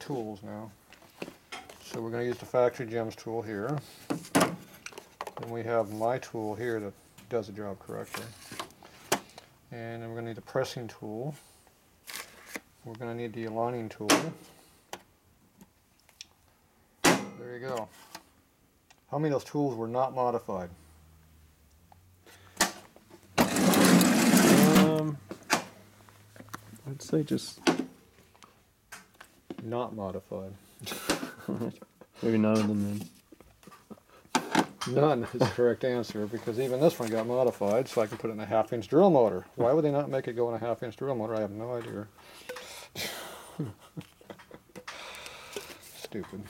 tools now. So we're going to use the Factory Gems tool here. Then we have my tool here that does the job correctly. And then we're going to need the pressing tool. We're going to need the aligning tool. There you go. How many of those tools were not modified? I'd say just Not modified. maybe none of them then. None is the correct answer, because even this one got modified, so I can put it in a 1/2-inch drill motor. Why would they not make it go in a 1/2-inch drill motor? I have no idea. Stupid.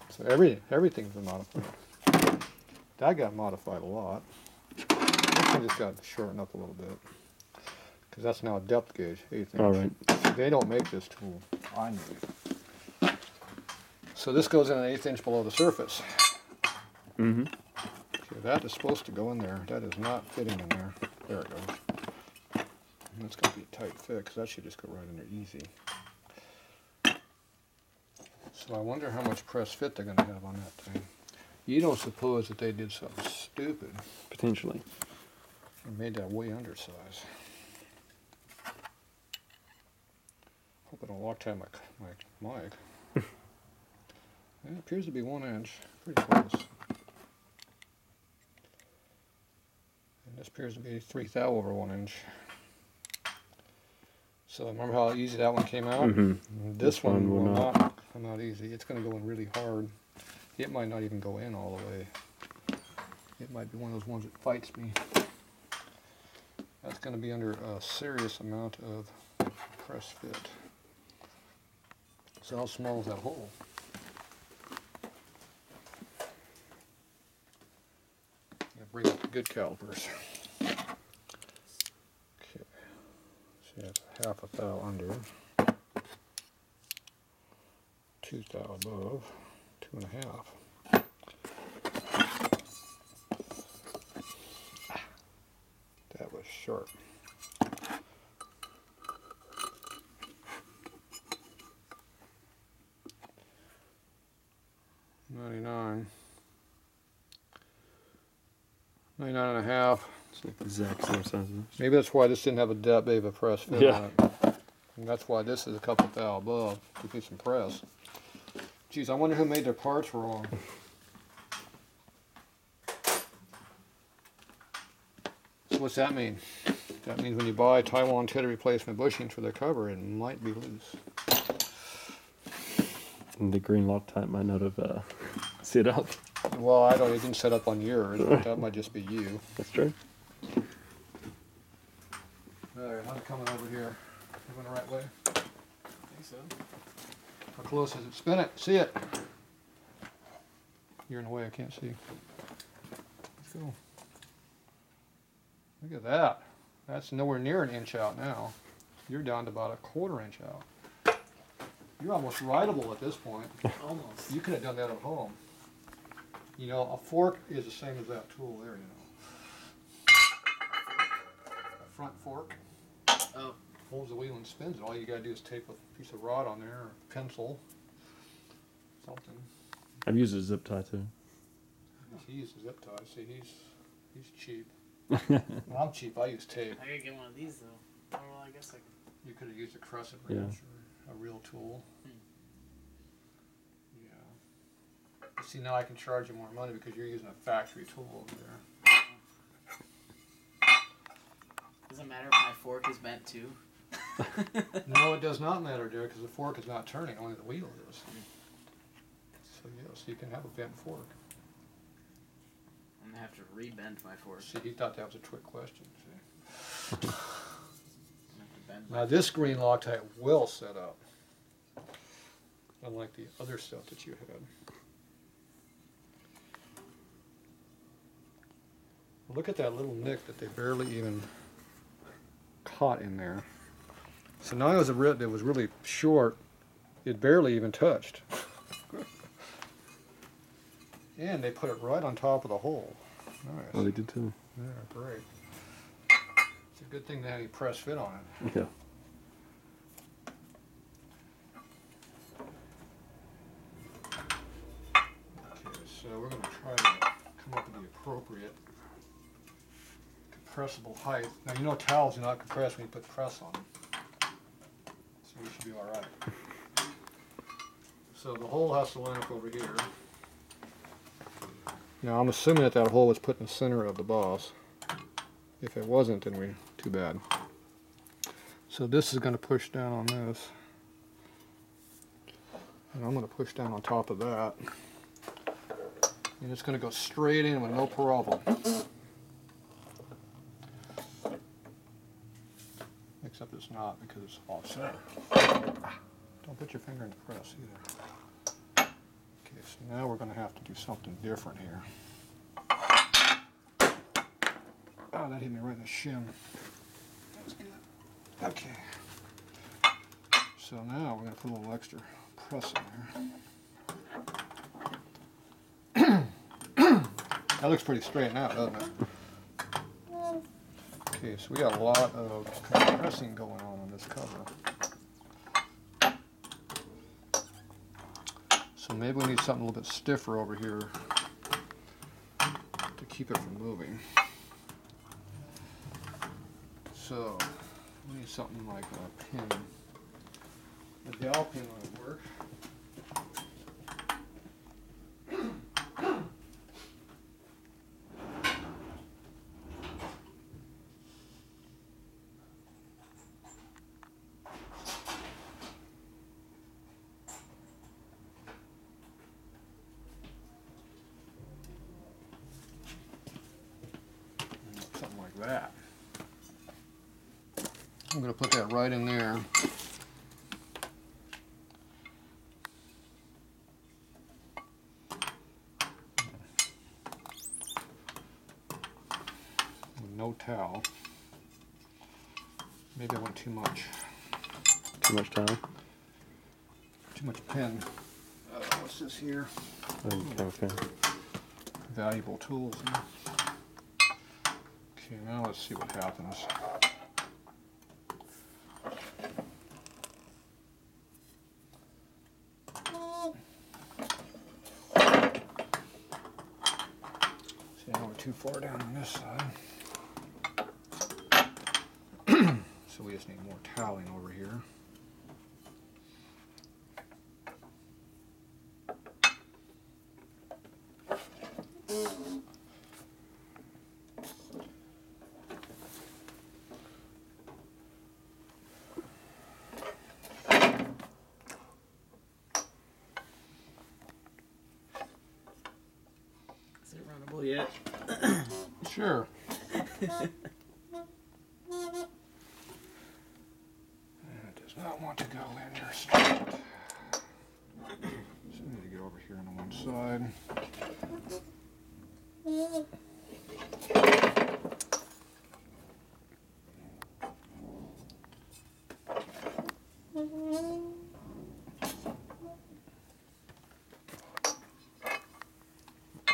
So everything's been modified. That got modified a lot. This one just got shortened up a little bit, because that's now a depth gauge, 1/8 inch. All right. They don't make this tool. I knew it. So this goes in an 1/8 inch below the surface. Mm-hmm. Okay, that is supposed to go in there. That is not fitting in there. There it goes. And that's going to be a tight fit, because that should just go right in there easy. So I wonder how much press fit they're going to have on that thing. You don't suppose that they did something stupid Potentially. and made that way undersized. Hope I don't Loctite my mic. It appears to be 1 inch. Pretty close. And this appears to be 3/10 over 1 inch. So remember how easy that one came out? Mm-hmm. This one will not come out easy. It's going to go in really hard. It might not even go in all the way. It might be one of those ones that fights me. That's going to be under a serious amount of press fit. So how small is that hole? Bring up the good calipers. Okay, so that's 1/2 thou under, 2 thou above, 2.5. That was sharp. $99.5. It's like the exact same size. Maybe that's why this didn't have a that big of a press fit Yeah. on it. And that's why this is a couple thou above. Give me some press. Geez, I wonder who made their parts wrong. So what's that mean? That means when you buy Taiwan teddy replacement bushings for the cover, it might be loose. And the green Loctite might not have set up. Well, I don't even set up on yours, but that might just be you. That's true. Alright, how's it coming over here? You going the right way? I think so. How close is it? Spin it. See it. You're in the way. I can't see. Let's go. Look at that. That's nowhere near an inch out now. You're down to about a 1/4 inch out. You're almost rideable at this point. Almost. You could have done that at home. You know, a fork is the same as that tool there, you know. A front fork Oh. holds the wheel and spins it. All you gotta do is tape a piece of rod on there, or pencil, something. I've used a zip tie too. He uses a zip tie. See, he's cheap. When I'm cheap, I use tape. I gotta get one of these though. Oh, well, I guess I could. You could have used a crescent Yeah. wrench or a real tool. Yeah. But see, now I can charge you more money because you're using a factory tool over there. Doesn't matter if my fork is bent too. No, it does not matter, Derek, because the fork is not turning, only the wheel is. So yes, you can have a bent fork. I'm gonna have to re-bend my fork. See, he thought that was a trick question. See? I'm gonna have to bend my Now this green Loctite will set up, unlike the other stuff that you had. Look at that little nick that they barely even caught in there. So now it was that was really short, it barely even touched. And they put it right on top of the hole. Nice. Oh, they did too. Yeah, great. It's a good thing they had any press fit on it. Yeah. So we're going to try to come up with the appropriate compressible height. Now you know towels do not compress when you put press on them. So we should be alright. So the hole has to line up over here. Now I'm assuming that that hole was put in the center of the boss. If it wasn't, then too bad. So this is going to push down on this. And I'm going to push down on top of that. And it's going to go straight in with no problem. Except it's not because it's off center. Don't put your finger in the press either. Okay, so now we're going to have to do something different here. Oh, that hit me right in the shin. That was good. Okay. So now we're going to put a little extra press in there. That looks pretty straight now, doesn't it? Okay, so we got a lot of compressing going on this cover. So maybe we need something a little bit stiffer over here to keep it from moving. So we need something like a pin. The dowel pin might work. Something like that. I'm going to put that right in there. With no towel. Maybe I went too much. Too much towel? Too much pin. What's this here? Okay. Valuable tools. Huh? Okay, now let's see what happens. See, now we're too far down on this side. So we just need more toweling over here. Is it runnable yet? Sure. It does not want to go in there straight. So I need to get over here on the one side.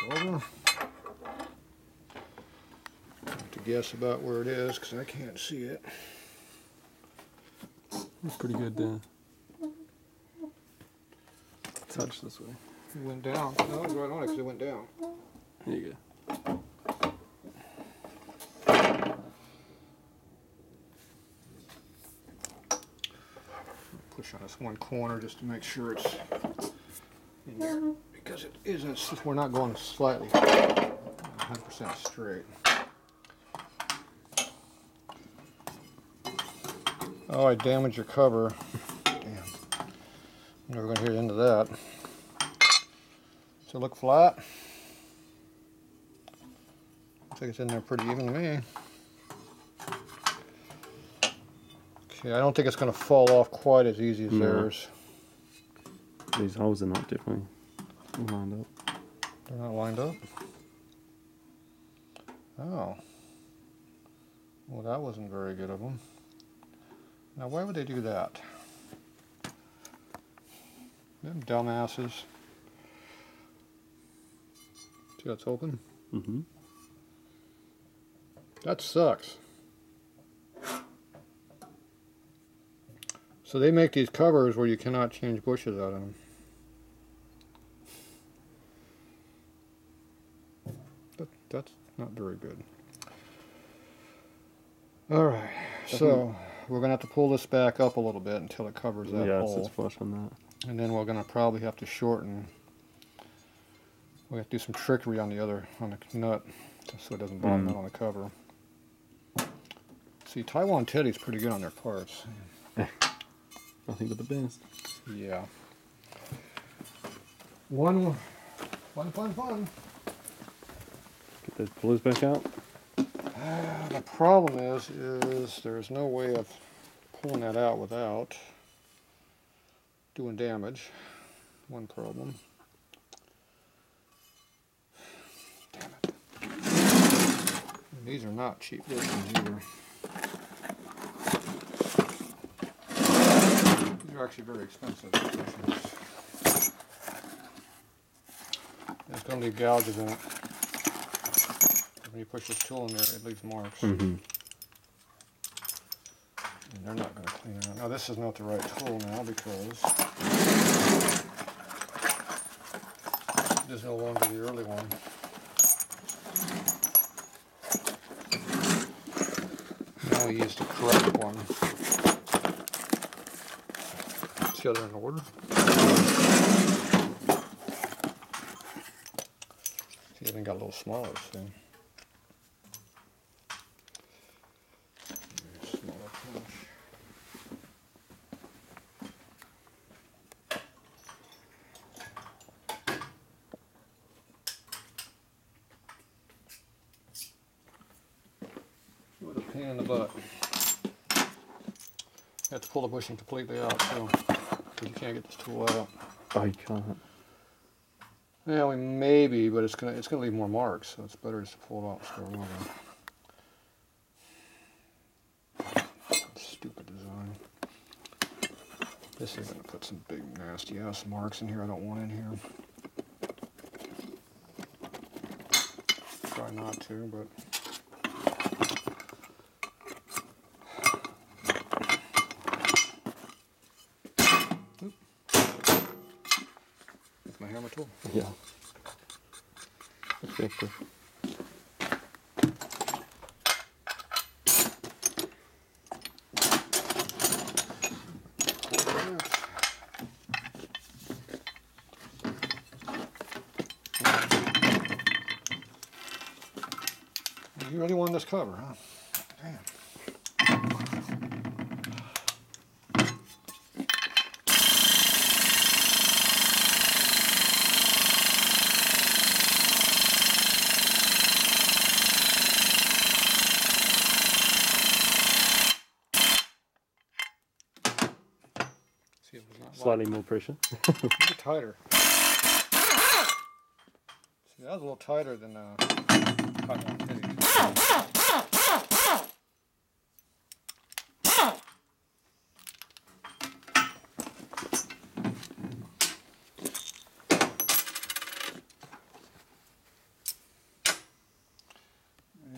Over. I have to guess about where it is because I can't see it. That's pretty good touch this way. It went down. No, it was right on it because it went down. There you go. Push on this one corner just to make sure it's in there because it isn't. We're not going slightly 100% straight. Oh, I damaged your cover. Damn. I'm never going to hear the end of that. Does it look flat? Looks like it's in there pretty even to me. Okay, I don't think it's going to fall off quite as easy as theirs. These holes are not definitely lined up. They're not lined up? Oh. Well, that wasn't very good of them. Now, why would they do that? Them dumbasses. See how it's open? Mm-hmm. That sucks. So they make these covers where you cannot change bushes out of them. That's not very good. Alright, so we're going to have to pull this back up a little bit until it covers that Yeah, hole. it's flush on that. And then we're going to probably have to shorten. We have to do some trickery on the nut so it doesn't bottom out on the cover. See, Taiwan Teddy's pretty good on their parts. Nothing but the best. Yeah. Fun. Get those pulleys back out. The problem is there's no way of pulling that out without doing damage. One problem. Damn it. And these are not cheap bushings either. These are actually very expensive bushings. There's going to be gouges in it. When you push this tool in there, it leaves marks. Mm-hmm. And they're not going to clean out. Now this is not the right tool now because it is no longer the early one. Now we use the correct one. Is the other in order? See, I think got a little smaller soon. What a pain in the butt. You have to pull the bushing completely out too, because you can't get this tool out. Oh, you can't. Yeah, we maybe, but it's gonna leave more marks, so it's better just to pull it out and start over. Stupid design. This is gonna put some big nasty ass marks in here I don't want in here. Try not to, but. My hammer tool? Yeah. Effective. You really won this cover, huh? Damn. See, it was not Slightly more pressure. a little tighter. See, that was a little tighter than Taiwan Teddy.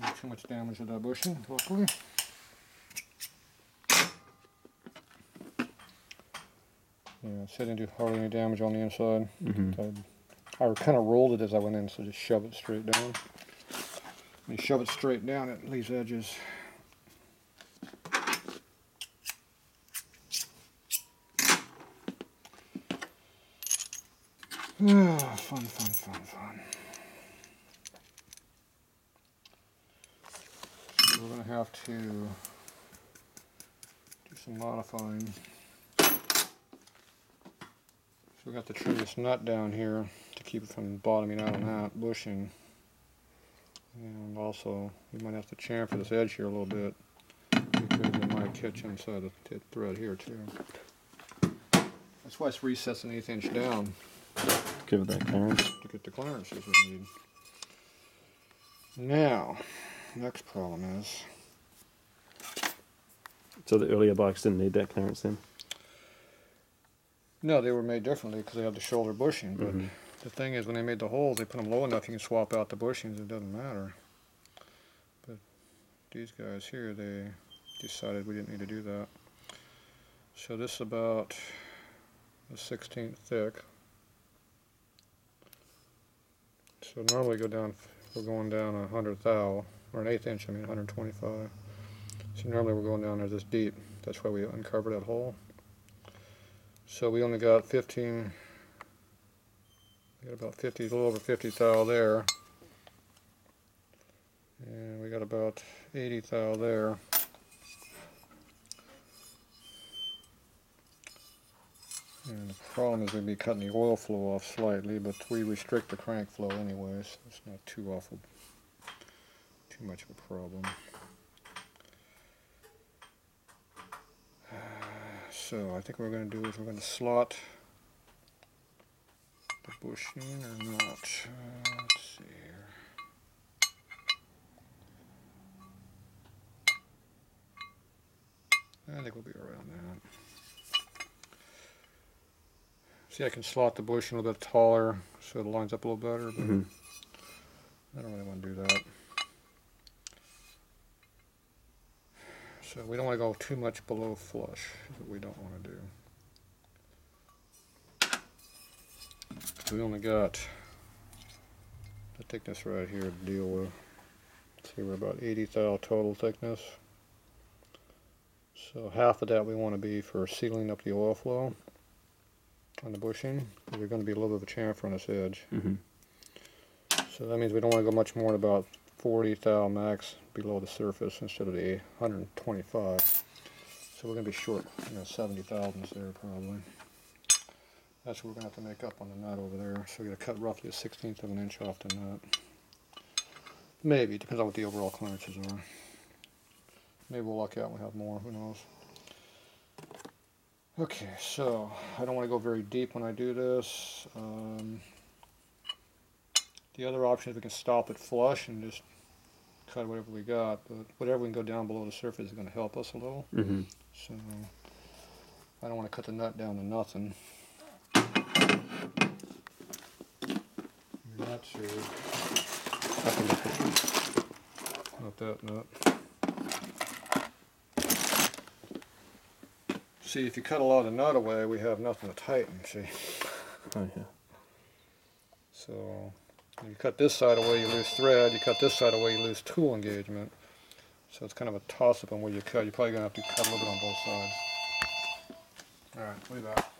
Not too much damage to that bushing, luckily. Yeah, so I didn't do hardly any damage on the inside. Mm-hmm. I kind of rolled it as I went in, so just shove it straight down. When you shove it straight down, it leaves edges. Fun. So we're going to have to do some modifying. So we got to trim this nut down here to keep it from bottoming out on that bushing. And also, you might have to chamfer this edge here a little bit because it might catch inside the thread here too. That's why it's recessed an 1/8 inch down. Give it that clearance. To get the clearances we need. Now, next problem is... So the earlier bikes didn't need that clearance then? No, they were made differently because they had the shoulder bushing, but the thing is when they made the holes, they put them low enough you can swap out the bushings, it doesn't matter. But these guys here, they decided we didn't need to do that. So this is about a 1/16 thick. So normally go down we're going down 100 thou, or an 1/8 inch, I mean 125. So normally we're going down there this deep. That's why we uncovered that hole. So we only got 15, we got about 50, a little over 50 thou there. And we got about 80 thou there. And the problem is we'd be cutting the oil flow off slightly, but we restrict the crank flow anyway, so it's not too much of a problem. So I think what we're going to do is we're going to slot the bushing or not. Let's see here. I think we'll be around that. See, I can slot the bushing a little bit taller so it lines up a little better, but I don't really want to do that. So we don't want to go too much below flush, is what we don't want to do. We only got the thickness right here to deal with. See, we're about 80 thou total thickness. So half of that we want to be for sealing up the oil flow on the bushing, because there's going to be a little bit of a chamfer on this edge. So that means we don't want to go much more than about 40 thou max below the surface instead of the 125. So we're going to be short, 70 thousandths there probably. That's what we're going to have to make up on the nut over there. So we're going to cut roughly a 1/16 of an inch off the nut. Maybe, depends on what the overall clearances are. Maybe we'll luck out and we'll have more, who knows. Okay, so I don't want to go very deep when I do this. The other option is we can stop it flush and just cut whatever we got, but whatever we can go down below the surface is going to help us a little. So I don't want to cut the nut down to nothing. Not sure. Not that nut. See, if you cut a lot of the nut away, we have nothing to tighten, see? Oh, yeah. So, you cut this side away, you lose thread. You cut this side away, you lose tool engagement. So it's kind of a toss-up on where you cut. You're probably going to have to cut a little bit on both sides. Alright, leave that.